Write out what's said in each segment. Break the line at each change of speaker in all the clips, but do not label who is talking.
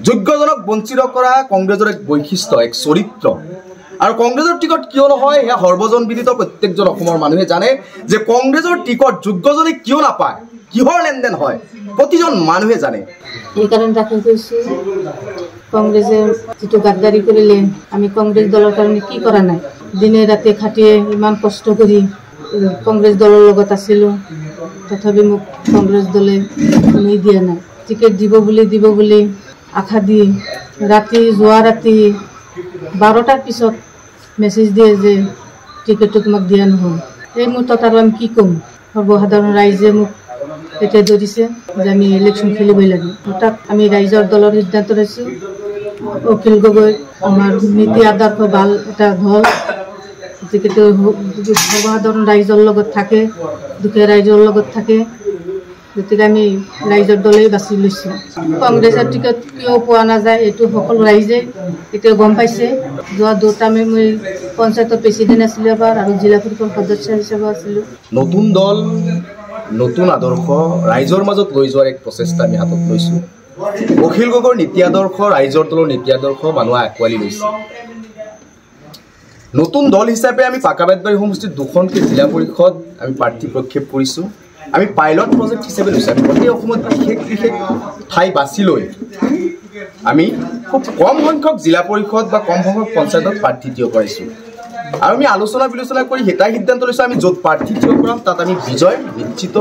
যোগ্যজনক বঞ্চিত কৰা কংগ্ৰেছৰ এক বৈশিষ্ট্য, এক চৰিত্ৰ। আৰু কংগ্ৰেছৰ টিকট কিয় নহয় সেয়া সৰ্বজন বিদিত, প্ৰত্যেকজন অসমৰ মানুহে জানে যে কংগ্ৰেছৰ টিকট যোগ্যজনে কিয় নাপায়, কিহৰ লেনদেন হয়, প্ৰতিজন মানুহে জানে।
এইকাৰণে দাখিল কৰিছোঁ, কংগ্ৰেছে যিটো গাদ্দাৰী কৰিলে আমি কংগ্ৰেছ দলৰ কাৰণে কি কৰা নাই। দিনে ৰাতি খাটিয়ে ইমান কষ্ট কৰি কংগ্ৰেছ দলৰ লগত আছিলোঁ, তথাপি মোক কংগ্ৰেছ দলে কোনেও দিয়া নাই। টিকেট দিব বুলি আশা দি যোৱা ৰাতি 12টাৰ পিছত মেছেজ দিয়ে যে টিকেটটো তোমাক দিয়া নহ'ল। এই মুহূৰ্তত আৰু আমি কি ক'ম? সৰ্বসাধাৰণ ৰাইজে মোক এতিয়া ধৰিছে যে আমি ইলেকশ্যন খেলিবই লাগে। হঠাৎ আমি ৰাইজৰ দলৰ সিদ্ধান্ত লৈছোঁ, অখিল গগৈ আমাৰ নীতি আদৰ্শ ভাল এটা দল, গতিকে সৰ্বসাধাৰণ ৰাইজৰ লগত থাকে, দুখীয়া ৰাইজৰ লগত থাকে, গতিকে আমি ৰাইজৰ দলেই বাছি লৈছোঁ। কংগ্ৰেছৰ টিকট কিয় পোৱা নাযায় এইটো সকলো ৰাইজে এতিয়া গম পাইছে। যোৱা 2 টাইমে মই পঞ্চায়তৰ প্ৰেচিডেণ্ট আছিলোঁ এবাৰ আৰু জিলা পৰিষদ সদস্য হিচাপে আছিলোঁ।
নতুন দল, নতুন আদৰ্শ ৰাইজৰ মাজত লৈ যোৱাৰ এক প্ৰচেষ্টা আমি হাতত লৈছোঁ। অখিল গগৈৰ নীতি আদৰ্শ, ৰাইজৰ দলৰ নীতি আদৰ্শ মানুহে আঁকোৱালি লৈছে। নতুন দল হিচাপে আমি পাকাবেতবাৰী সমষ্টিত 2খনকৈ জিলা পৰিষদ আমি প্ৰাৰ্থী প্ৰক্ষেপ কৰিছোঁ। আমি পাইলট প্ৰজেক্ট হিচাপে লৈছোঁ। আমি গোটেই অসমত বিশেষ ঠাই বাছি লৈ আমি খুব কম সংখ্যক জিলা পৰিষদ বা কম সংখ্যক পঞ্চায়তত প্ৰাৰ্থী থিয় কৰাইছোঁ। আৰু আমি আলোচনা বিলোচনা কৰি এটাই সিদ্ধান্ত লৈছোঁ, আমি য'ত প্ৰাৰ্থী থিয় কৰাম তাত আমি বিজয় নিশ্চিত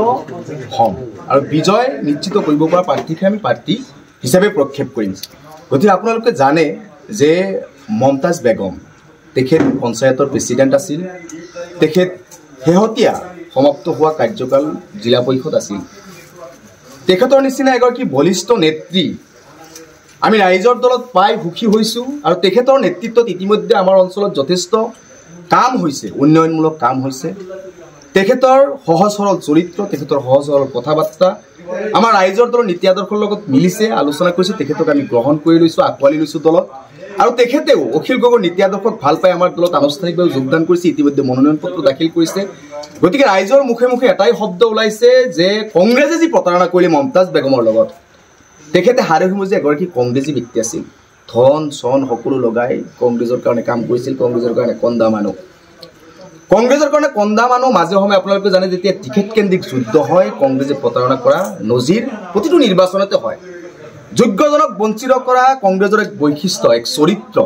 হ'ম, আৰু বিজয় নিশ্চিত কৰিব পৰা প্ৰাৰ্থীকে আমি প্ৰাৰ্থী হিচাপে প্ৰক্ষেপ কৰিম। গতিকে আপোনালোকে জানে যে মমতাজ বেগম তেখেত পঞ্চায়তৰ প্ৰেচিডেণ্ট আছিল, তেখেত শেহতীয়া সমাপ্ত হোৱা কাৰ্যকাল জিলা পৰিষদ আছিল। তেখেতৰ নিচিনা এগৰাকী বলিষ্ঠ নেত্ৰী আমি ৰাইজৰ দলত পাই সুখী হৈছোঁ। আৰু তেখেতৰ নেতৃত্বত ইতিমধ্যে আমাৰ অঞ্চলত যথেষ্ট কাম হৈছে, উন্নয়নমূলক কাম হৈছে। তেখেতৰ সহজ সৰল চৰিত্ৰ, তেখেতৰ সহজ সৰল কথা বাৰ্তা আমাৰ ৰাইজৰ দলৰ নীতি আদৰ্শৰ লগত মিলিছে। আলোচনা কৰিছোঁ, তেখেতক আমি গ্ৰহণ কৰি লৈছোঁ, আঁকোৱালি লৈছোঁ দলত। আৰু তেখেতেও অখিল গগৈৰ নীতি আদৰ্শক ভাল পাই আমাৰ দলত আনুষ্ঠানিকভাৱে যোগদান কৰিছে, ইতিমধ্যে মনোনয়ন পত্ৰ দাখিল কৰিছে। গতিকে ৰাইজৰ মুখে মুখে এটাই শব্দ ওলাইছে যে কংগ্ৰেছে যি প্ৰতাৰণা কৰিলে মমতাজ বেগমৰ লগত, তেখেতে হাৰে সমজে এগৰাকী কংগ্ৰেছী ব্যক্তি আছিল। ধন চন সকলো লগাই কংগ্ৰেছৰ কাৰণে কাম কৰিছিল, কংগ্ৰেছৰ কাৰণে কন্দা মানুহ মাজে সময়ে আপোনালোকে জানে যেতিয়া টিকেট কেন্দ্ৰিক যুদ্ধ হয়, কংগ্ৰেছে প্ৰতাৰণা কৰা নজিৰ প্ৰতিটো নিৰ্বাচনতে হয়। যোগ্যজনক বঞ্চিত কৰা কংগ্ৰেছৰ এক বৈশিষ্ট্য, এক চৰিত্ৰ।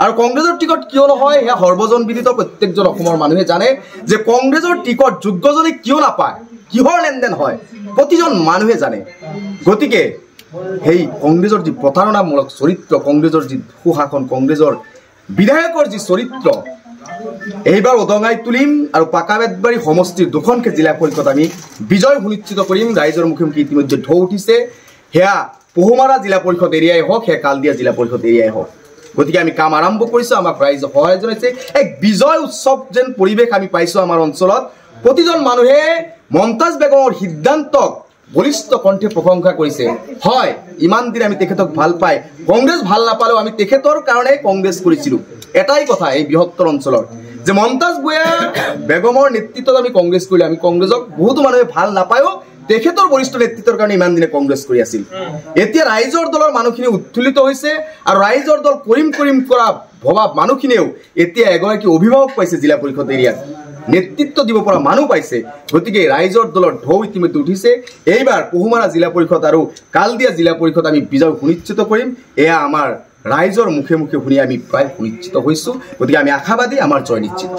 আৰু কংগ্ৰেছৰ টিকট কিয় নহয় সেয়া সৰ্বজন বিদিত, প্ৰত্যেকজন অসমৰ মানুহে জানে যে কংগ্ৰেছৰ টিকট যোগ্যজনে কিয় নাপায়, কিহৰ লেনদেন হয়, প্ৰতিজন মানুহে জানে। গতিকে সেই কংগ্ৰেছৰ যি প্ৰতাৰণামূলক চৰিত্ৰ, কংগ্ৰেছৰ যি সুশাসন, কংগ্ৰেছৰ বিধায়কৰ যি চৰিত্ৰ, এইবাৰ উদঙাই তুলিম আৰু পাকাবেতবাৰী সমষ্টিৰ 2খনকৈ জিলা পৰিষদ আমি বিজয় সুনিশ্চিত কৰিম। ৰাইজৰ মুখে মুখে ইতিমধ্যে ঢৌ উঠিছে, সেয়া পহুমাৰা জিলা পৰিষদ এৰিয়াই হওক, সেয়া কালদিয়া জিলা পৰিষদ এৰিয়াই হওক। গতিকে আমি কাম আৰম্ভ কৰিছোঁ, আমাক ৰাইজে সহায় জনাইছে। এক বিজয় উৎসৱ যেন পৰিৱেশ আমি পাইছোঁ আমাৰ অঞ্চলত। প্ৰতিজন মানুহে মমতাজ বেগমৰ সিদ্ধান্তক বলিষ্ঠ কণ্ঠে প্ৰশংসা কৰিছে। হয়, ইমান দিন আমি তেখেতক ভাল পাই কংগ্ৰেছ ভাল নাপালেও আমি তেখেতৰ কাৰণে কংগ্ৰেছ কৰিছিলোঁ। এটাই কথা এই বৃহত্তৰ অঞ্চলৰ যে মমতাজ বেগমৰ নেতৃত্বত আমি কংগ্ৰেছ কৰিলোঁ। আমি কংগ্ৰেছক বহুতো মানুহে ভাল নাপায়ও তেখেতৰ বৰিষ্ঠ নেতৃত্বৰ কাৰণে ইমান দিনে কংগ্ৰেছ কৰি আছিল। এতিয়া ৰাইজৰ দলৰ মানুহখিনি উৎফুল্লিত হৈছে, আৰু ৰাইজৰ দল কৰিম কৰা ভবা মানুহখিনিয়েও এতিয়া এগৰাকী অভিভাৱক পাইছে, জিলা পৰিষদ এৰিয়াত নেতৃত্ব দিব পৰা মানুহ পাইছে। গতিকে ৰাইজৰ দলৰ ঢৌ ইতিমধ্যে উঠিছে। এইবাৰ পহুমাৰা জিলা পৰিষদ আৰু কালদিয়া জিলা পৰিষদ আমি বিজয় সুনিশ্চিত কৰিম, এয়া আমাৰ ৰাইজৰ মুখে মুখে শুনি আমি প্ৰায় সুনিশ্চিত হৈছোঁ। গতিকে আমি আশাবাদী, আমাৰ জয় নিশ্চিত।